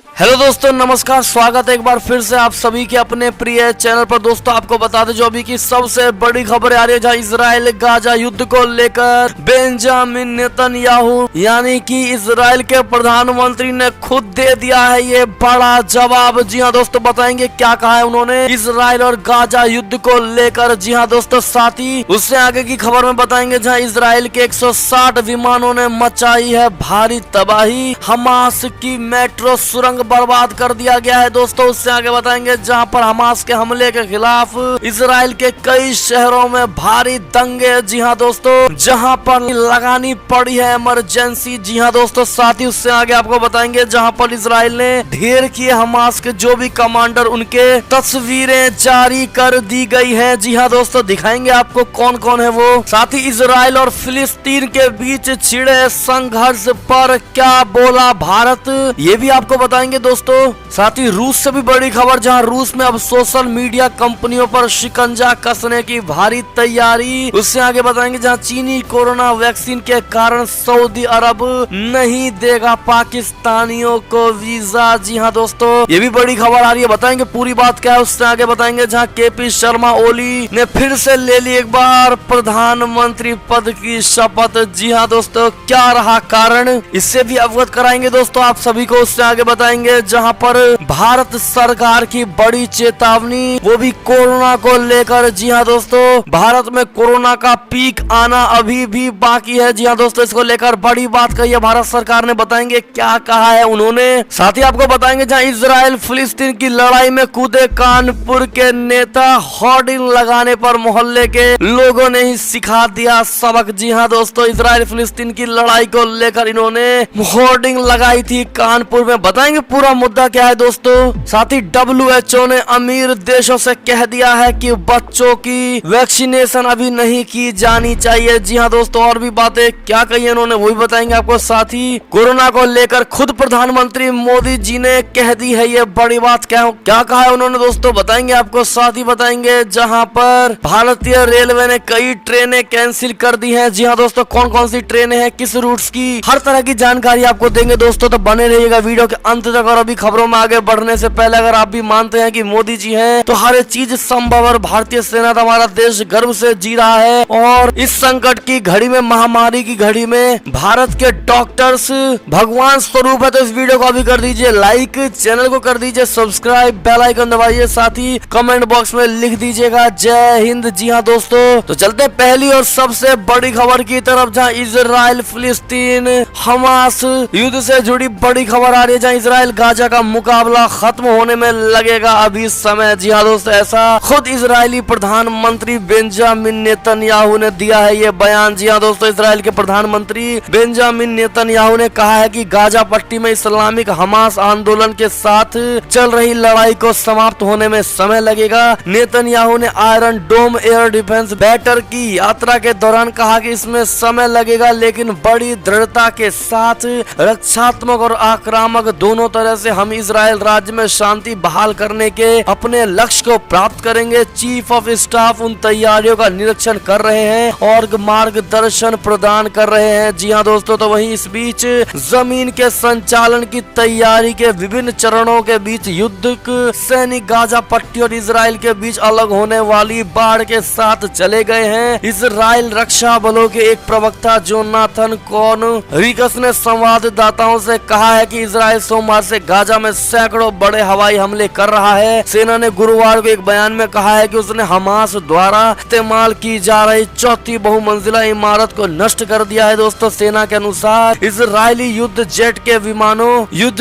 Hello दोस्तों, नमस्कार। स्वागत है एक बार फिर से आप सभी के अपने प्रिय चैनल पर। दोस्तों आपको बता दें जो अभी की सबसे बड़ी खबर आ रही है, जहाँ इजराइल गाजा युद्ध को लेकर बेंजामिन नेतन्याहू यानी कि इजराइल के प्रधानमंत्री ने खुद दे दिया है ये बड़ा जवाब। जी हाँ दोस्तों, बताएंगे क्या कहा है उन्होंने इजराइल और गाजा युद्ध को लेकर। जी हाँ दोस्तों, साथ ही उससे आगे की खबर में बताएंगे जहाँ इजराइल के 160 विमानों ने मचाई है भारी तबाही, हमास की मेट्रो सुरंग बर्बाद कर दिया गया है। दोस्तों उससे आगे बताएंगे जहां पर हमास के हमले के खिलाफ इजराइल के कई शहरों में भारी दंगे। जी हां दोस्तों, जहां पर लगानी पड़ी है इमरजेंसी। जी हां दोस्तों, साथ ही उससे आगे आपको बताएंगे जहां पर इजराइल ने ढेर किए हमास के जो भी कमांडर, उनके तस्वीरें जारी कर दी गई है। जी हाँ दोस्तों, दिखाएंगे आपको कौन कौन है वो। साथ ही इजराइल और फिलिस्तीन के बीच छिड़े संघर्ष पर क्या बोला भारत, ये भी आपको बताएंगे दोस्तों। साथ ही रूस से भी बड़ी खबर, जहां रूस में अब सोशल मीडिया कंपनियों पर शिकंजा कसने की भारी तैयारी। उससे आगे बताएंगे जहां चीनी कोरोना वैक्सीन के कारण सऊदी अरब नहीं देगा पाकिस्तानियों को वीजा। जी हां दोस्तों, ये भी बड़ी खबर आ रही है, बताएंगे पूरी बात क्या है। उससे आगे बताएंगे जहां केपी शर्मा ओली ने फिर से ले ली एक बार प्रधानमंत्री पद की शपथ। जी हां दोस्तों, क्या रहा कारण, इससे भी अवगत कराएंगे दोस्तों आप सभी को। उससे आगे बताएंगे जहां पर भारत सरकार की बड़ी चेतावनी, वो भी कोरोना को लेकर। जी हां दोस्तों, भारत में कोरोना का पीक आना अभी भी बाकी है। जी हां दोस्तों, इसको लेकर बड़ी बात कही है भारत सरकार ने, बताएंगे क्या कहा है उन्होंने। साथ ही आपको बताएंगे जहां इजराइल फिलिस्तीन की लड़ाई में कूदे कानपुर के नेता, होर्डिंग लगाने पर मोहल्ले के लोगों ने ही सिखा दिया सबक। जी हां दोस्तों, इजराइल फिलिस्तीन की लड़ाई को लेकर इन्होंने होर्डिंग लगाई थी कानपुर में, बताएंगे पूरा मुद्दा क्या है दोस्तों। साथ ही WHO ने अमीर देशों से कह दिया है कि बच्चों की वैक्सीनेशन अभी नहीं की जानी चाहिए। जी हाँ दोस्तों, और भी बातें क्या कही है उन्होंने वो भी बताएंगे आपको। साथ ही कोरोना को लेकर खुद प्रधानमंत्री मोदी जी ने कह दी है ये बड़ी बात, क्या कहा है उन्होंने दोस्तों, बताएंगे आपको। साथ ही बताएंगे जहाँ पर भारतीय रेलवे ने कई ट्रेनें कैंसिल कर दी है। जी हाँ दोस्तों, कौन कौन सी ट्रेनें हैं, किस रूट्स की, हर तरह की जानकारी आपको देंगे दोस्तों, तो बने रहिएगा वीडियो के अंत तक। और अभी खबरों में आगे बढ़ने से पहले अगर आप भी मानते हैं कि मोदी जी हैं तो हर चीज संभव, और भारतीय सेना तो हमारा देश गर्व से जी रहा है। और इस संकट की घड़ी में, महामारी की घड़ी में भारत के डॉक्टर्स भगवान स्वरूप है। तो इस वीडियो को अभी कर दीजिए लाइक, चैनल को कर दीजिए सब्सक्राइब, बेल आइकन दबाइए, साथ ही कमेंट बॉक्स में लिख दीजिएगा जय हिंद। जी हाँ दोस्तों, तो चलते हैं पहली और सबसे बड़ी खबर की तरफ, जहाँ इजराइल फिलिस्तीन हमास युद्ध से जुड़ी बड़ी खबर आ रही है, जहाँ इजराइल गाजा का मुकाबला खत्म होने में लगेगा अभी समय। जी हाँ दोस्तों, ऐसा खुद इजरायली प्रधानमंत्री बेंजामिन नेतन्याहू ने दिया है ये बयान। जी हाँ दोस्तों, इजराइल के प्रधानमंत्री बेंजामिन नेतन्याहू ने कहा है कि गाजा पट्टी में इस्लामिक हमास आंदोलन के साथ चल रही लड़ाई को समाप्त होने में समय लगेगा। नेतन्याहू ने आयरन डोम एयर डिफेंस बैटर की यात्रा के दौरान कहा कि इसमें समय लगेगा, लेकिन बड़ी दृढ़ता के साथ रक्षात्मक और आक्रामक दोनों तरह से हम इजराइल राज्य में शांति बहाल करने के अपने लक्ष्य को प्राप्त करेंगे। चीफ ऑफ स्टाफ उन तैयारियों का निरीक्षण कर रहे हैं और मार्गदर्शन प्रदान कर रहे हैं। जी हाँ दोस्तों, तो वहीं इस बीच जमीन के संचालन की तैयारी के विभिन्न चरणों के बीच युद्ध सैनिक गाजा पट्टी और इजराइल के बीच अलग होने वाली बाढ़ के साथ चले गए हैं। इजराइल रक्षा बलों के एक प्रवक्ता जोनाथन कॉनरिकस ने संवाददाताओं से कहा है कि इजराइल सोमवार से गाजा में सैकड़ों बड़े हवाई हमले कर रहा है। सेना ने गुरुवार को एक बयान में कहा है कि उसने हमास द्वारा इस्तेमाल की जा रही चौथी बहुमंजिला इमारत को नष्ट कर दिया है। दोस्तों, सेना के अनुसार इजरायली युद्ध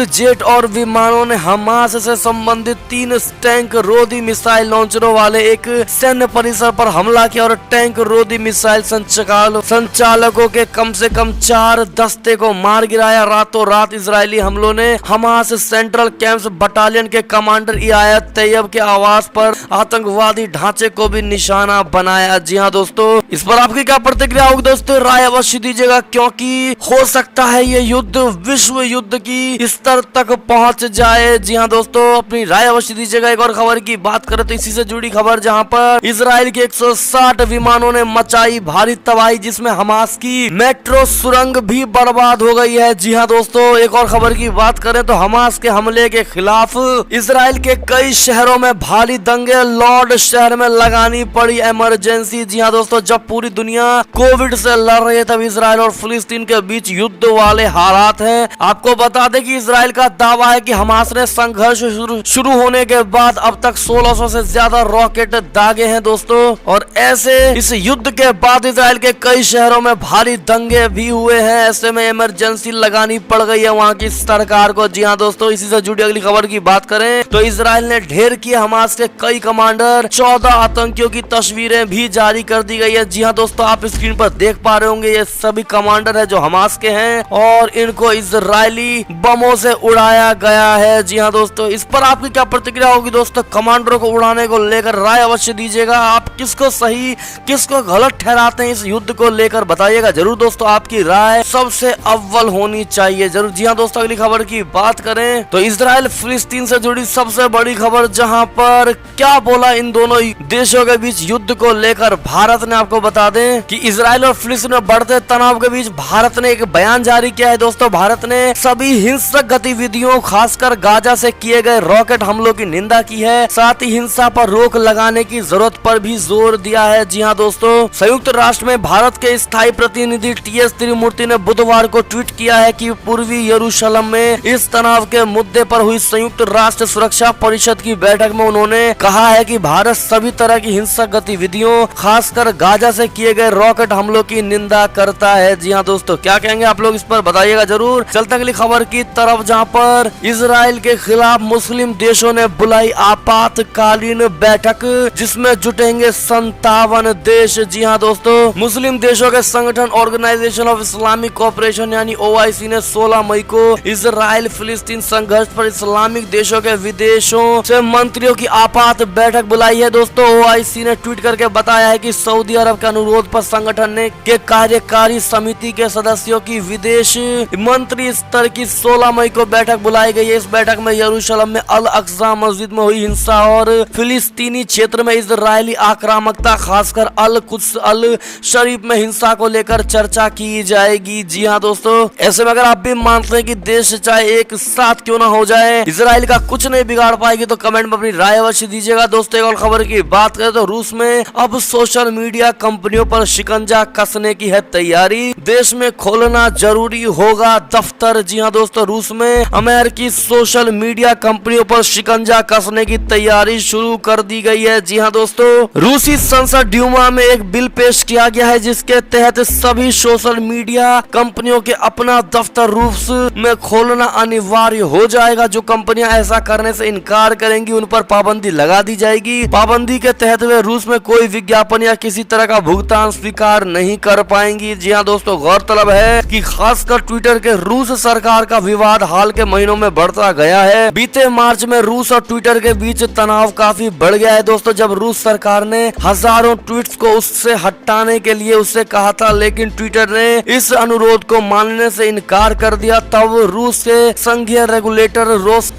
जेट और विमानों ने हमास से संबंधित 3 टैंक रोधी मिसाइल लॉन्चरों वाले एक सैन्य परिसर पर हमला किया और टैंक रोधी मिसाइल संचालकों के कम से कम 4 दस्ते को मार गिराया। रातों रात इजरायली हमलों ने हमास सेंट्रल कैंप्स बटालियन के कमांडर इयायत तैयब के आवास पर आतंकवादी ढांचे को भी निशाना बनाया। जी हाँ दोस्तों, इस पर आपकी क्या प्रतिक्रिया होगी दोस्तों, राय अवश्य दीजिएगा, क्योंकि हो सकता है ये युद्ध विश्व युद्ध की स्तर तक पहुंच जाए। जी हाँ दोस्तों, अपनी राय अवश्य दीजिएगा। एक और खबर की बात करें तो इसी से जुड़ी खबर, जहां पर इजराइल के 160 विमानों ने मचाई भारी तबाही, जिसमें हमास की मेट्रो सुरंग भी बर्बाद हो गई है। जी हाँ दोस्तों, एक और खबर की बात करें तो हमास के हमले के खिलाफ इजराइल के कई शहरों में भारी दंगे, लॉर्ड शहर में लगानी पड़ी इमरजेंसी। जी हाँ दोस्तों, जब पूरी दुनिया कोविड से लड़ रही है तब इजराइल और फिलिस्तीन के बीच युद्ध वाले हालात हैं। आपको बता दें कि इजराइल का दावा है कि हमास ने संघर्ष शुरू होने के बाद अब तक 1600 से ज्यादा रॉकेट दागे हैं दोस्तों। और ऐसे इस युद्ध के बाद इजराइल के कई शहरों में भारी दंगे भी हुए हैं। ऐसे में इमरजेंसी लगानी पड़ गई है वहाँ की सरकार को। जी हाँ दोस्तों, इसी से जुड़ी अगली खबर की बात करें तो इजराइल ने ढेर किए हमास के कई कमांडर, 14 आतंकियों की तस्वीरें भी जारी कर दी गई है। जी हाँ दोस्तों, आप स्क्रीन पर देख पा रहे होंगे, ये सभी कमांडर है जो हमास के हैं और इनको इजरायली बमों से उड़ाया गया है। जी हाँ दोस्तों, इस पर आपकी क्या प्रतिक्रिया होगी दोस्तों? कमांडरों को उड़ाने को लेकर राय अवश्य दीजिएगा। आप किसको सही किसको गलत ठहराते हैं इस युद्ध को लेकर बताइएगा जरूर दोस्तों। आपकी राय सबसे अव्वल होनी चाहिए जरूर। जी हाँ दोस्तों, अगली खबर की बात करें तो इजराइल फिलिस्तीन से जुड़ी सबसे बड़ी खबर, जहां पर क्या बोला इन दोनों देशों के बीच युद्ध को लेकर भारत ने। आपको बता दें कि इजराइल और फिलिस्तीन में बढ़ते तनाव के बीच भारत ने एक बयान जारी किया है दोस्तों। भारत ने सभी हिंसक गतिविधियों, खासकर गाजा से किए गए रॉकेट हमलों की निंदा की है। साथ ही हिंसा पर रोक लगाने की जरूरत पर भी जोर दिया है। जी हाँ दोस्तों, संयुक्त राष्ट्र में भारत के स्थायी प्रतिनिधि टी.एस. त्रिमूर्ति ने बुधवार को ट्वीट किया है कि पूर्वी यरूशलेम में इस तनाव के मुद्दे पर हुई संयुक्त राष्ट्र सुरक्षा परिषद की बैठक में उन्होंने कहा है कि भारत सभी तरह की हिंसक गतिविधियों, खासकर गाजा से किए गए रॉकेट हमलों की निंदा करता है। जी हाँ दोस्तों, क्या कहेंगे आप लोग इस पर बताइएगा जरूर। चलते अगली खबर की तरफ, जहाँ पर इजराइल के खिलाफ मुस्लिम देशों ने बुलाई आपातकालीन बैठक, जिसमें जुटेंगे 57 देश। जी हाँ दोस्तों, मुस्लिम देशों के संगठन ऑर्गेनाइजेशन ऑफ इस्लामिक कोऑपरेशन यानी OIC ने 16 मई को इजराइल फिलिस्तीन संघर्ष पर इस्लामिक देशों के विदेशों से मंत्रियों की आपात बैठक बुलाई है दोस्तों। OIC ने ट्वीट करके बताया है कि सऊदी अरब के अनुरोध पर संगठन ने के कार्यकारी समिति के सदस्यों की विदेश मंत्री स्तर की 16 मई को बैठक बुलाई गई है। इस बैठक में यरूशलेम में अल अक्सा मस्जिद में हुई हिंसा और फिलिस्तीनी क्षेत्र में इजरायली आक्रामकता, खासकर अल कुद्स अल शरीफ में हिंसा को लेकर चर्चा की जाएगी। जी हाँ दोस्तों, ऐसे में अगर आप भी मानते हैं कि देश चाहे एक साथ क्यों ना हो जाए, इजराइल का कुछ नहीं बिगाड़ पाएगी, तो कमेंट में अपनी राय अवश्य दीजिएगा दोस्तों। एक और खबर की बात करें तो रूस में अब सोशल मीडिया कंपनियों पर शिकंजा कसने की है तैयारी। देश में खोलना जरूरी होगा दफ्तर। जी हाँ दोस्तों, रूस में अमेरिकी सोशल मीडिया कंपनियों पर शिकंजा कसने की तैयारी शुरू कर दी गई है। जी हाँ दोस्तों, रूसी संसद ड्यूमा में एक बिल पेश किया गया है जिसके तहत सभी सोशल मीडिया कंपनियों के अपना दफ्तर रूस में खोलना अनिवार्य हो जाएगा। जो कंपनियां ऐसा करने से इनकार करेंगी उन पर पाबंदी लगा दी जाएगी। पाबंदी के तहत वे रूस में कोई विज्ञापन या किसी तरह का भुगतान स्वीकार नहीं कर पाएंगी। जी हाँ दोस्तों, गौरतलब है कि खासकर ट्विटर के रूस सरकार का विवाद हाल के महीनों में बढ़ता गया है। बीते मार्च में रूस और ट्विटर के बीच तनाव काफी बढ़ गया है दोस्तों, जब रूस सरकार ने हजारों ट्वीट्स को उससे हटाने के लिए उससे कहा था, लेकिन ट्विटर ने इस अनुरोध को मानने से इनकार कर दिया। तब रूस के संघीय रेगुलेटर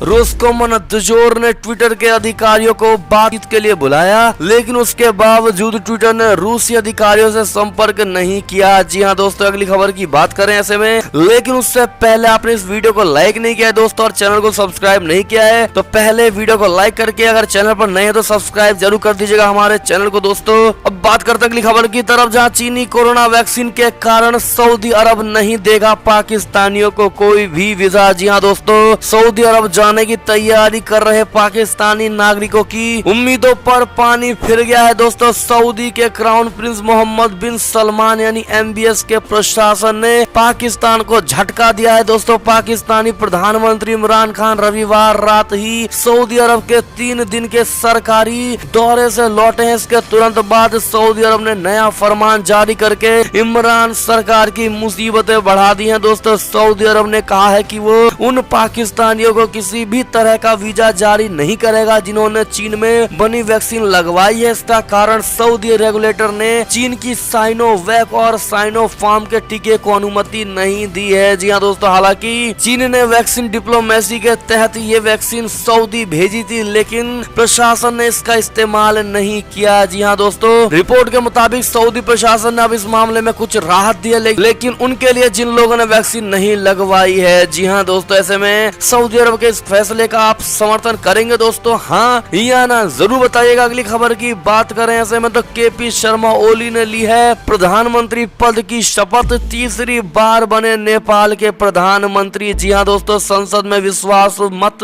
रोस्कोमनadzor ने ट्विटर के अधिकारियों को बातचीत के लिए बुलाया, लेकिन उसके बावजूद ट्विटर ने रूसी अधिकारियों से संपर्क नहीं किया। जी हाँ दोस्तों, अगली खबर की बात करें ऐसे में, लेकिन उससे पहले आपने इस वीडियो को लाइक नहीं किया है दोस्तों और चैनल को सब्सक्राइब नहीं किया है तो पहले वीडियो को लाइक करके, अगर चैनल पर नए हैं तो सब्सक्राइब जरूर कर दीजिएगा हमारे चैनल को दोस्तों। अब बात करते हैं अगली खबर की तरफ, जहाँ चीनी कोरोना वैक्सीन के कारण सऊदी अरब नहीं देगा पाकिस्तानियों को कोई भी वीजा। जी हाँ दोस्तों, सऊदी अरब जाने की तैयारी कर रहे पाकिस्तानी नागरिकों की उम्मीदों पर पानी फिर गया है दोस्तों। सऊदी के क्राउन प्रिंस मोहम्मद बिन सलमान यानी MBS के प्रशासन ने पाकिस्तान को झटका दिया है दोस्तों। पाकिस्तानी प्रधानमंत्री इमरान खान रविवार रात ही सऊदी अरब के 3 दिन के सरकारी दौरे से लौटे हैं। इसके तुरंत बाद सऊदी अरब ने नया फरमान जारी करके इमरान सरकार की मुसीबतें बढ़ा दी हैं दोस्तों। सऊदी अरब ने कहा है कि वो उन पाकिस्तानियों को किसी भी तरह का वीजा जारी नहीं करेगा जिन्होंने चीन में बनी वैक्सीन लगवाई है। इसका कारण सऊदी रेगुलेटर ने चीन की साइनोवैक और साइनोफार्म के टीके को अनुमति नहीं दी है। जी हाँ दोस्तों, हालांकि चीन ने वैक्सीन डिप्लोमेसी के तहत ये वैक्सीन सऊदी भेजी थी, लेकिन प्रशासन ने इसका इस्तेमाल नहीं किया। जी हाँ दोस्तों, रिपोर्ट के मुताबिक सऊदी प्रशासन ने अब इस मामले में कुछ राहत दी है, लेकिन उनके लिए जिन लोगों ने वैक्सीन नहीं लगवाई है। जी हाँ दोस्तों, ऐसे में सऊदी अरब के इस फैसले का आप समर्थन करेंगे दोस्तों, हाँ या ना, जरूर बताइएगा। अगली खबर की बात करें ऐसे में तो केपी शर्मा ओली ने ली है प्रधानमंत्री पद की शपथ, तीसरी बार बने नेपाल के प्रधानमंत्री। जी हाँ दोस्तों, संसद में विश्वास मत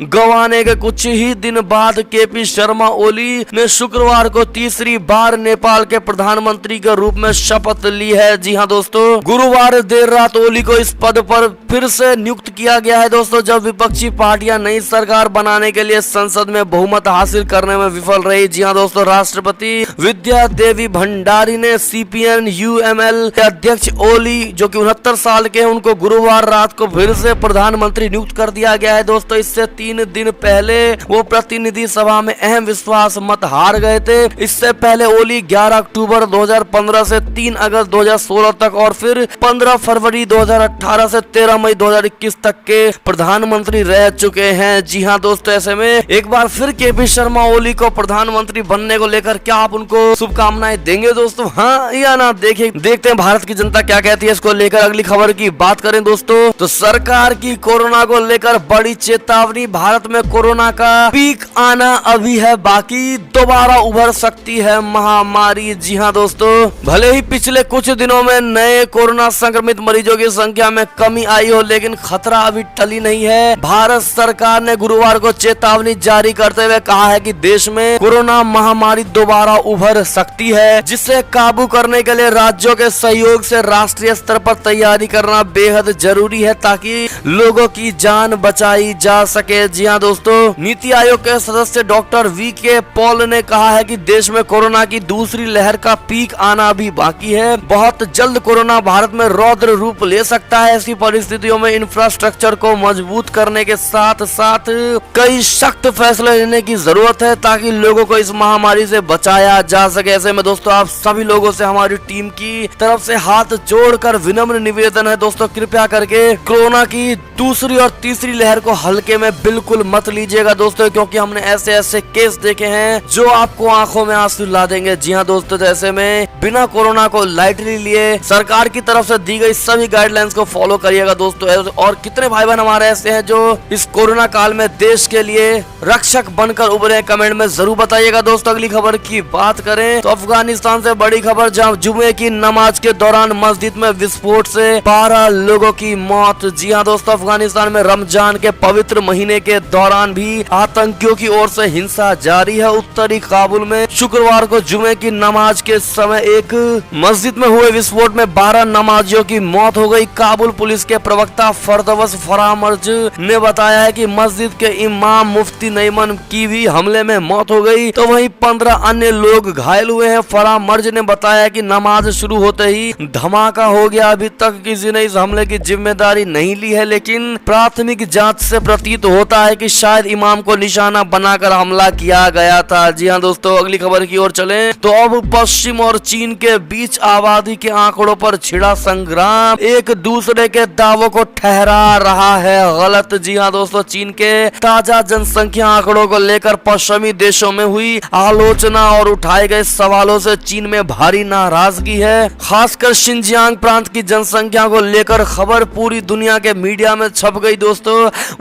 गंवाने के कुछ ही दिन बाद केपी शर्मा ओली ने शुक्रवार को तीसरी बार नेपाल के प्रधानमंत्री के रूप में शपथ ली है। जी हाँ दोस्तों, गुरुवार देर रात ओली को इस पद पर फिर से नियुक्त किया गया है दोस्तों, जब विपक्षी पार्टियां नई सरकार बनाने के लिए संसद में बहुमत हासिल करने में विफल रही। जी हाँ दोस्तों, राष्ट्रपति विद्या देवी भंडारी ने सीपीएन यूएमएल के अध्यक्ष ओली जो कि 69 साल के हैं, उनको गुरुवार रात को फिर से प्रधानमंत्री नियुक्त कर दिया गया है दोस्तों। इससे 3 दिन पहले वो प्रतिनिधि सभा में अहम विश्वास मत हार गए थे। इससे पहले ओली 11 अक्टूबर 2015 से 3 अगस्त 2016 तक और फिर 15 फरवरी 2018 से 13 मई 2021 तक के प्रधानमंत्री रह चुके हैं। जी हाँ दोस्तों, ऐसे में एक बार फिर केपी शर्मा ओली को प्रधानमंत्री बनने को लेकर क्या आप उनको शुभकामनाएं देंगे दोस्तों, हाँ या ना? देखते हैं भारत की जनता क्या कहती है इसको लेकर। अगली खबर की बात करें दोस्तों तो सरकार की कोरोना को लेकर बड़ी चेतावनी, भारत में कोरोना का पीक आना अभी है बाकी, दोबारा उभर सकती है महामारी। जी हाँ दोस्तों, भले ही पिछले कुछ दिनों में नए कोरोना संक्रमित मरीजों की संख्या में कमी आई हो, लेकिन खतरा अभी टली नहीं है। भारत सरकार ने गुरुवार को चेतावनी जारी करते हुए कहा है कि देश में कोरोना महामारी दोबारा उभर सकती है, जिसे काबू करने के लिए राज्यों के सहयोग से राष्ट्रीय स्तर पर तैयारी करना बेहद जरूरी है ताकि लोगों की जान बचाई जा सके। जी हाँ दोस्तों, नीति आयोग के सदस्य डॉक्टर वी.के. पॉल ने कहा है कि देश में कोरोना की दूसरी लहर का पीक आना भी बाकी है। बहुत जल्द कोरोना भारत में रौद्र रूप ले सकता है। ऐसी परिस्थितियों में इंफ्रास्ट्रक्चर को मजबूत करने के साथ साथ कई सख्त फैसले लेने की जरूरत है ताकि लोगों को इस महामारी से बचाया जा सके। ऐसे में दोस्तों, आप सभी लोगों से हमारी टीम की तरफ से हाथ जोड़कर विनम्र निवेदन है दोस्तों, कृपया करके कोरोना की दूसरी और तीसरी लहर को हल्के में बिल्कुल मत लीजिएगा दोस्तों, क्योंकि हमने ऐसे ऐसे केस देखे हैं जो आपको आंखों में आंसू ला देंगे। जी हाँ दोस्तों, ऐसे में बिना कोरोना को लाइटली लिए सरकार की तरफ से दी गई सभी गाइडलाइंस को फॉलो करिएगा दोस्तों। और कितने भाई बहन हमारे ऐसे हैं जो इस कोरोना काल में देश के लिए रक्षक बनकर उभरे, कमेंट में जरूर बताइएगा दोस्तों। अगली खबर की बात करें तो अफगानिस्तान से बड़ी खबर, जहां जुमे की नमाज के दौरान मस्जिद में विस्फोट से 12 लोगों की मौत। जी हाँ दोस्तों, अफगानिस्तान में रमजान के पवित्र महीने के दौरान भी आतंकियों की ओर से हिंसा जारी है। उत्तरी काबुल में शुक्रवार को जुमे की नमाज के समय एक मस्जिद में हुए विस्फोट में 12 नमाजियों की मौत हो गई। काबुल पुलिस के प्रवक्ता फरदवस फरामर्ज ने बताया है कि मस्जिद के इमाम मुफ्ती नईमन की भी हमले में मौत हो गई, तो वहीं 15 अन्य लोग घायल हुए हैं। फरामर्ज ने बताया कि नमाज शुरू होते ही धमाका हो गया। अभी तक किसी ने इस हमले की जिम्मेदारी नहीं ली है, लेकिन प्राथमिक जांच से प्रतीत होता है कि शायद इमाम को निशाना बनाकर हमला किया गया था। जी हाँ दोस्तों, अगली खबर की ओर चलें तो अब पश्चिम और चीन के बीच आबादी के आंकड़ों पर छिड़ा संग्राम एक दूसरे के दावों को ठहरा रहा है गलत। जी हाँ दोस्तों, चीन के ताजा जनसंख्या आंकड़ों को लेकर पश्चिमी देशों में हुई आलोचना और उठाए गए सवालों से चीन में भारी नाराजगी है। खासकर शिनजियांग प्रांत की जनसंख्या को लेकर खबर पूरी दुनिया के मीडिया में छप गई दोस्तों।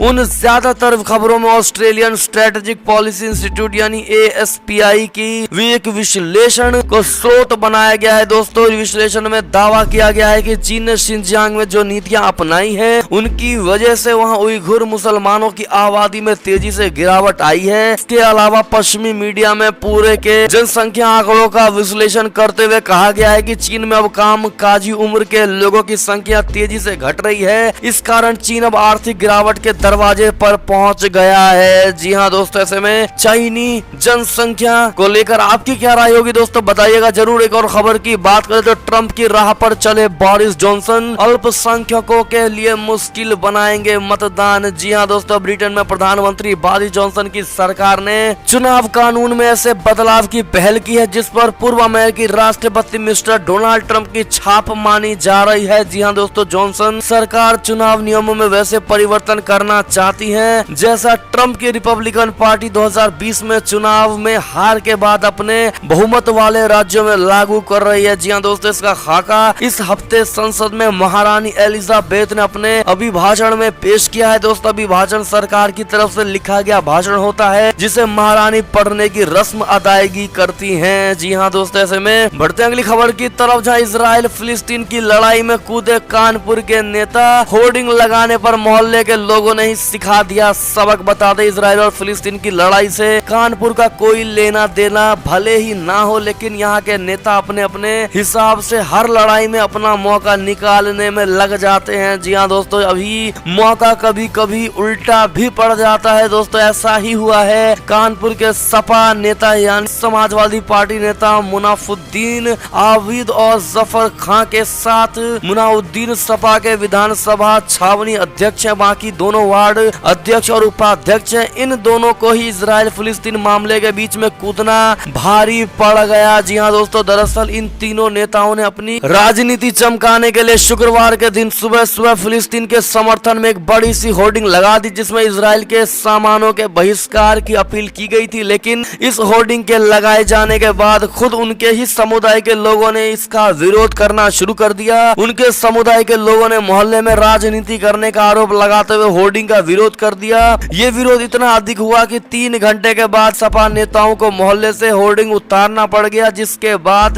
उन ज्यादातर खबरों में ऑस्ट्रेलियन स्ट्रेटेजिक पॉलिसी इंस्टीट्यूट यानी ASPI की एक विश्लेषण को स्रोत बनाया गया है दोस्तों। विश्लेषण में दावा किया गया है कि चीन ने शिनजियांग में जो नीतियां अपनाई हैं उनकी वजह से वहां उइघुर मुसलमानों की आबादी में तेजी से गिरावट आई है। इसके अलावा पश्चिमी मीडिया में पूरे के जनसंख्या आंकड़ों का विश्लेषण करते हुए कहा गया है कि चीन में अब कामकाजी उम्र के लोगों की संख्या तेजी से घट रही है। इस कारण चीन अब आर्थिक गिरावट के दरवाजे पर पहुंच गया है। जी हाँ दोस्तों, ऐसे में चीनी जनसंख्या को लेकर आपकी क्या राय होगी दोस्तों, बताइएगा जरूर। एक और खबर की बात करें तो ट्रंप की राह पर चले बोरिस जॉनसन, अल्पसंख्यकों के लिए मुश्किल बनाएंगे मतदान। जी हाँ दोस्तों, ब्रिटेन में प्रधानमंत्री बोरिस जॉनसन की सरकार ने चुनाव कानून में ऐसे बदलाव की पहल की है जिस पर पूर्व अमेरिकी राष्ट्रपति मिस्टर डोनाल्ड ट्रंप की छाप मानी जा रही है। जी हाँ दोस्तों, जॉनसन सरकार चुनाव नियमों में वैसे परिवर्तन करना चाहती है जैसा ट्रंप की रिपब्लिकन पार्टी 2020 में चुनाव में हार के बाद अपने बहुमत वाले राज्यों में लागू कर रही है। जी हाँ दोस्तों, इसका खाका इस हफ्ते संसद में महारानी एलिजाबेथ ने अपने अभिभाषण भाषण में पेश किया है दोस्तों। अभी भाषण सरकार की तरफ से लिखा गया भाषण होता है जिसे महारानी पढ़ने की रस्म अदायगी करती है। जी हाँ दोस्तों, ऐसे में बढ़ते अगली खबर की तरफ, जहाँ इजराइल फिलिस्तीन की लड़ाई में कूदे कानपुर के नेता। होर्डिंग लगाने पर मोहल्ले के लोगों ने ही सिखा दिया सबक। बता दें, इजराइल और फिलिस्तीन की लड़ाई से कानपुर का कोई लेना देना भले ही ना हो, लेकिन यहाँ के नेता अपने अपने हिसाब से हर लड़ाई में अपना मौका निकालने में लग जाते हैं। जी हाँ दोस्तों, अभी मौका कभी कभी उल्टा भी पड़ जाता है दोस्तों। ऐसा ही हुआ है कानपुर के सपा नेता यानी समाजवादी पार्टी नेता मुनाफुद्दीन आबिद और जफर खां के साथ। मुनाउद्दीन सपा के विधानसभा छावनी अध्यक्ष है, बाकी दोनों वार्ड अध्यक्ष और उपाध्यक्ष हैं। इन दोनों को ही इजराइल फिलिस्तीन मामले के बीच में कूदना भारी पड़ गया। जी हाँ दोस्तों, दरअसल इन तीनों नेताओं ने अपनी राजनीति चमकाने के लिए शुक्रवार के दिन सुबह सुबह फिलिस्तीन के समर्थन में एक बड़ी सी होर्डिंग लगा दी, जिसमें इजराइल के सामानों के बहिष्कार की अपील की गई थी। लेकिन इस होर्डिंग के लगाए जाने के बाद खुद उनके ही समुदाय के लोगों ने इसका विरोध करना शुरू कर दिया। उनके समुदाय के लोगों ने मोहल्ले में राजनीति करने का आरोप लगाते हुए होर्डिंग का विरोध कर दिया। ये विरोध इतना अधिक हुआ कि 3 घंटे के बाद सपा नेताओं को मोहल्ले से होर्डिंग उतारना पड़ गया, जिसके बाद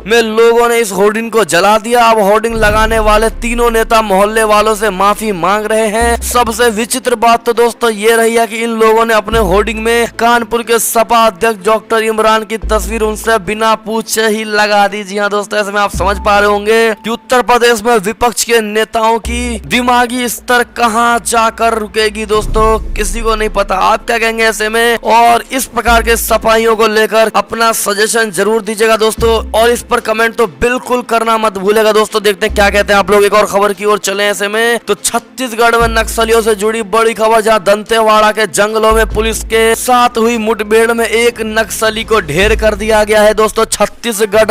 में लोगों ने इस होर्डिंग को जला दिया। अब होर्डिंग लगाने वाले तीनों नेता मोहल्ले वालों से माफी मांग रहे हैं। सबसे विचित्र बात तो दोस्तों ये रही है कि इन लोगों ने अपने होर्डिंग में कानपुर के सपा अध्यक्ष डॉक्टर इमरान की तस्वीर उनसे बिना पूछे ही लगा दी। जी हाँ दोस्तों, ऐसे में आप समझ पा रहे होंगे कि उत्तर प्रदेश में विपक्ष के नेताओं की दिमागी स्तर कहां जाकर रुकेगी दोस्तों, किसी को नहीं पता। आप क्या कहेंगे ऐसे में? और इस प्रकार के सफाइयों को लेकर अपना सजेशन जरूर दीजिएगा दोस्तों, और इस पर कमेंट तो बिल्कुल करना मत भूलेगा दोस्तों। देखते हैं क्या कहते हैं आप लोग। एक और खबर की ओर चले ऐसे में, तो छत्तीसगढ़ में नक्सलियों से जुड़ी बड़ी खबर, जहाँ दंतेवाड़ा के जंगलों में पुलिस के साथ हुई मुठभेड़ में एक नक्सली को ढेर कर दिया गया है दोस्तों। छत्तीसगढ़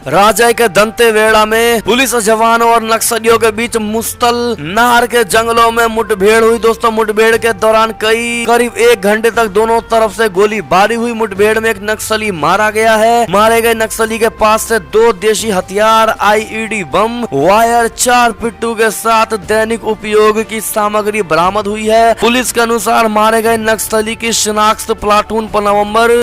राजय के दंतेवाड़ा में पुलिस जवानों और नक्सलियों के बीच मुस्तल नार के जंगलों में मुठभेड़ हुई दोस्तों। मुठभेड़ के दौरान करीब 1 घंटे तक दोनों तरफ से गोलीबारी हुई। मुठभेड़ में एक नक्सली मारा गया है। मारे गए नक्सली के पास से 2 देशी हथियार, IED बम, वायर, 4 पिट्ठू के साथ दैनिक उपयोग की सामग्री बरामद हुई है। पुलिस के अनुसार मारे गए नक्सली की शिनाख्त प्लाटून पर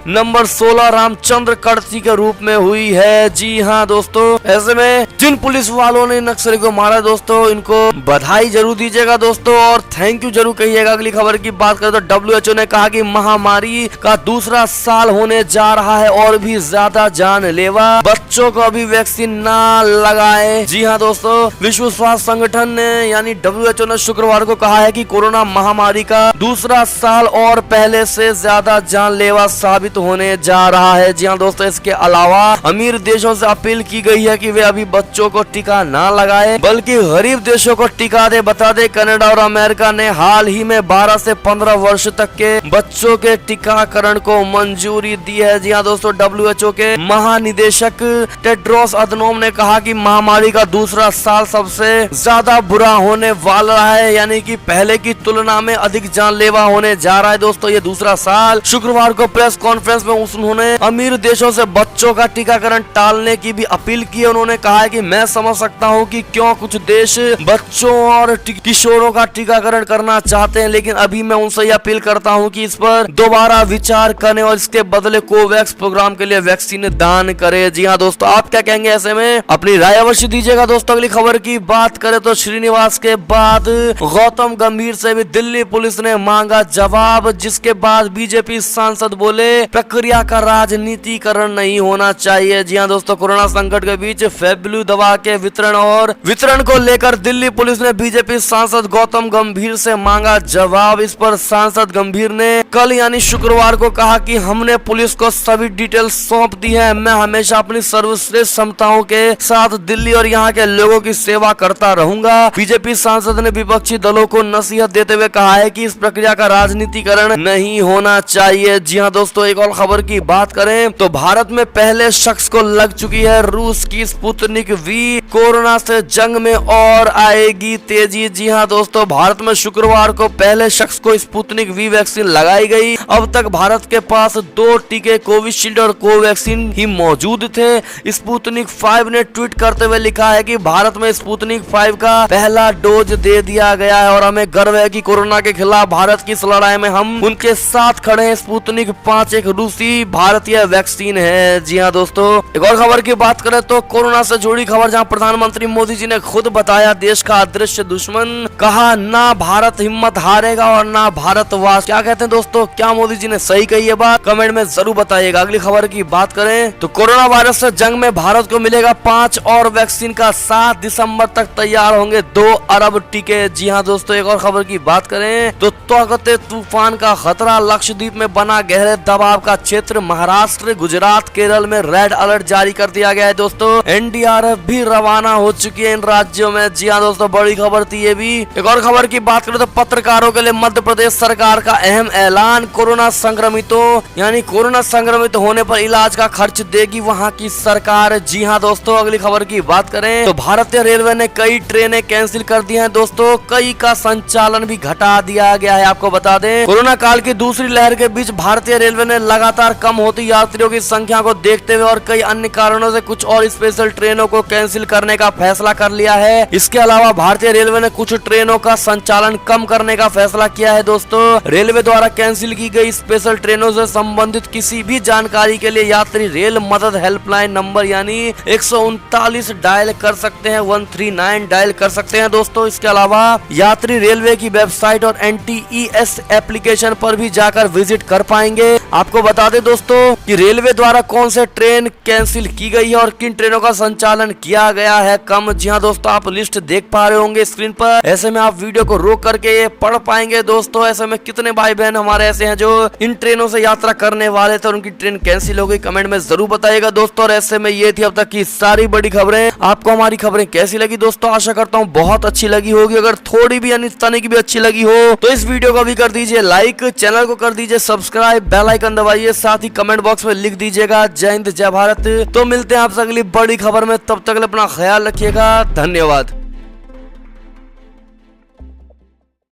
नंबर 16 रामचंद्र कड़सी के रूप में हुई है। जी हाँ दोस्तों, ऐसे में जिन पुलिस वालों ने नक्सली को मारा दोस्तों, इनको बधाई जरूर दीजिएगा दोस्तों, और थैंक यू जरूर कहिएगा। अगली खबर की बात करें तो WHO ने कहा कि महामारी का दूसरा साल होने जा रहा है और भी ज्यादा जानलेवा। बच्चों को अभी वैक्सीन ना लगाए। जी हाँ दोस्तों, विश्व स्वास्थ्य संगठन ने यानी WHO ने शुक्रवार को कहा है कि कोरोना महामारी का दूसरा साल और पहले से ज्यादा जानलेवा साबित होने जा रहा है। जी हाँ दोस्तों, इसके अलावा अमीर देशों से अपील की गई है कि वे अभी बच्चों को टीका ना लगाए, बल्कि गरीब देशों को टीका दे। बता दे, कनाडा और अमेरिका ने हाल ही में 12 से 15 वर्ष तक के बच्चों के टीकाकरण को मंजूरी दी है। जी हाँ दोस्तों, WHO के महानिदेशक टेड्रोस अधनोम ने कहा कि महामारी का दूसरा साल सबसे ज्यादा बुरा होने वाला है, यानी कि पहले की तुलना में अधिक जानलेवा होने जा रहा है दोस्तों ये दूसरा साल। शुक्रवार को प्रेस कॉन्फ्रेंस में उन्होंने अमीर देशों से बच्चों का टीकाकरण टालने की भी अपील की है। उन्होंने कहा है कि मैं समझ सकता हूं कि क्यों कुछ देश बच्चों और किशोरों का टीकाकरण करना चाहते हैं, लेकिन अभी मैं उनसे यह अपील करता हूं कि इस पर दोबारा विचार करें और इसके बदले कोवैक्स प्रोग्राम के लिए वैक्सीन दान करें। जी हाँ दोस्तों, आप क्या कहेंगे ऐसे में? अपनी राय अवश्य दीजिएगा दोस्तों। अगली खबर की बात करें तो श्रीनिवास के बाद गौतम गंभीर से भी दिल्ली पुलिस ने मांगा जवाब, जिसके बाद बीजेपी सांसद बोले प्रक्रिया का राजनीतिकरण नहीं होना चाहिए। जी हाँ दोस्तों, कोरोना संकट के बीच फेब्लू दवा के वितरण को लेकर दिल्ली पुलिस ने बीजेपी सांसद गौतम गंभीर से मांगा जवाब। इस पर सांसद गंभीर ने कल यानी शुक्रवार को कहा कि हमने पुलिस को सभी डिटेल सौंप दी है। मैं हमेशा अपनी सर्वश्रेष्ठ क्षमताओं के साथ दिल्ली और यहाँ के लोगों की सेवा करता रहूंगा। बीजेपी सांसद ने विपक्षी दलों को नसीहत देते हुए कहा है कि इस प्रक्रिया का राजनीतिकरण नहीं होना चाहिए। जी हाँ दोस्तों, एक और खबर की बात करें तो भारत में पहले शख्स को लग चुकी है रूस की स्पुतनिक वी। कोरोना से जंग में और आएगी तेजी। जी हाँ दोस्तों, भारत में शुक्रवार को पहले शख्स को स्पुतनिक वी वैक्सीन लगाई गई। अब तक भारत के पास 2 टीके कोविशील्ड और कोवैक्सीन ही मौजूद थे। स्पुतनिक 5 ने ट्वीट करते हुए लिखा है कि भारत में स्पुतनिक 5 का पहला डोज दे दिया गया है और हमें गर्व है कि कोरोना के खिलाफ भारत की इस लड़ाई में हम उनके साथ खड़े हैं। स्पुतनिक 5 एक रूसी भारतीय वैक्सीन है। जी हाँ दोस्तों, एक और खबर की बात करें तो कोरोना से जुड़ी खबर, जहां प्रधानमंत्री मोदी जी ने खुद बताया देश का अदृश्य दुश्मन, कहा ना भारत हिम्मत हारेगा और ना भारतवास। क्या कहते हैं दोस्तों, क्या मोदी जी ने सही कही है बात? कमेंट में जरूर बताइएगा। अगली खबर की बात करें तो कोरोना वायरस से जंग में भारत को मिलेगा 5 और वैक्सीन का 7 दिसंबर तक तैयार होंगे 2 अरब टीके। जी हाँ दोस्तों, एक और खबर की बात करें तो तौकते तूफान का खतरा, लक्षद्वीप में बना गहरे दबाव का क्षेत्र, महाराष्ट्र, गुजरात, केरल में रेड अलर्ट जारी कर दिया गया है। दोस्तों एनडीआरएफ भी रवाना हो चुकी है इन राज्यों में। जी हाँ दोस्तों, बड़ी खबर थी ये भी। एक और खबर की बात करें तो पत्रकारों के लिए मध्य प्रदेश सरकार का अहम ऐलान, कोरोना संक्रमितों यानी कोरोना संक्रमित होने पर इलाज का खर्च देगी वहां की सरकार। जी हाँ दोस्तों, अगली खबर की बात करें तो भारतीय रेलवे ने कई ट्रेनें कैंसिल कर दी हैं। दोस्तों कई का संचालन भी घटा दिया गया है। आपको बता दें कोरोना काल की दूसरी लहर के बीच भारतीय रेलवे ने लगातार कम होती यात्रियों की संख्या को देखते हुए और कई अन्य कारणों से कुछ और स्पेशल ट्रेनों को कैंसिल करने का फैसला कर लिया है। इसके अलावा भारतीय रेलवे ने कुछ ट्रेनों का संचालन कम करने का फैसला किया है। दोस्तों रेलवे द्वारा कैंसिल की गई स्पेशल ट्रेनों से संबंधित किसी भी जानकारी के लिए यात्री रेल मदद हेल्पलाइन नंबर यानी 139 डायल कर सकते हैं, 139 डायल कर सकते हैं। दोस्तों इसके अलावा यात्री रेलवे की वेबसाइट और NTES एप्लीकेशन पर भी जाकर विजिट कर पाएंगे। आपको बता दें दोस्तों कि रेलवे द्वारा कौन से ट्रेन कैंसिल की गई है और किन ट्रेनों का संचालन किया गया है कम। जी हाँ दोस्तों, आप लिस्ट देख पा रहे होंगे स्क्रीन पर। ऐसे में आप वीडियो को रोक करके ये पढ़ पाएंगे। दोस्तों ऐसे में कितने भाई बहन हमारे ऐसे हैं जो इन ट्रेनों से यात्रा करने वाले थे और उनकी ट्रेन कैंसिल हो गई, कमेंट में जरूर बताइएगा दोस्तों। और ऐसे में ये थी अब तक की सारी बड़ी खबरें। आपको हमारी खबरें कैसी लगी दोस्तों? आशा करता हूँ बहुत अच्छी लगी होगी। अगर थोड़ी भी यानी तने की भी अच्छी लगी हो तो इस वीडियो को भी कर दीजिए लाइक, चैनल को कर दीजिए सब्सक्राइब, बेल आइकन दबाइए, साथ ही कमेंट बॉक्स में लिख दीजिएगा जय हिंद जय भारत। तो मिलते हैं आपसे अगली बड़ी खबर में, तब तक अपना ख्याल रखिएगा। धन्यवाद।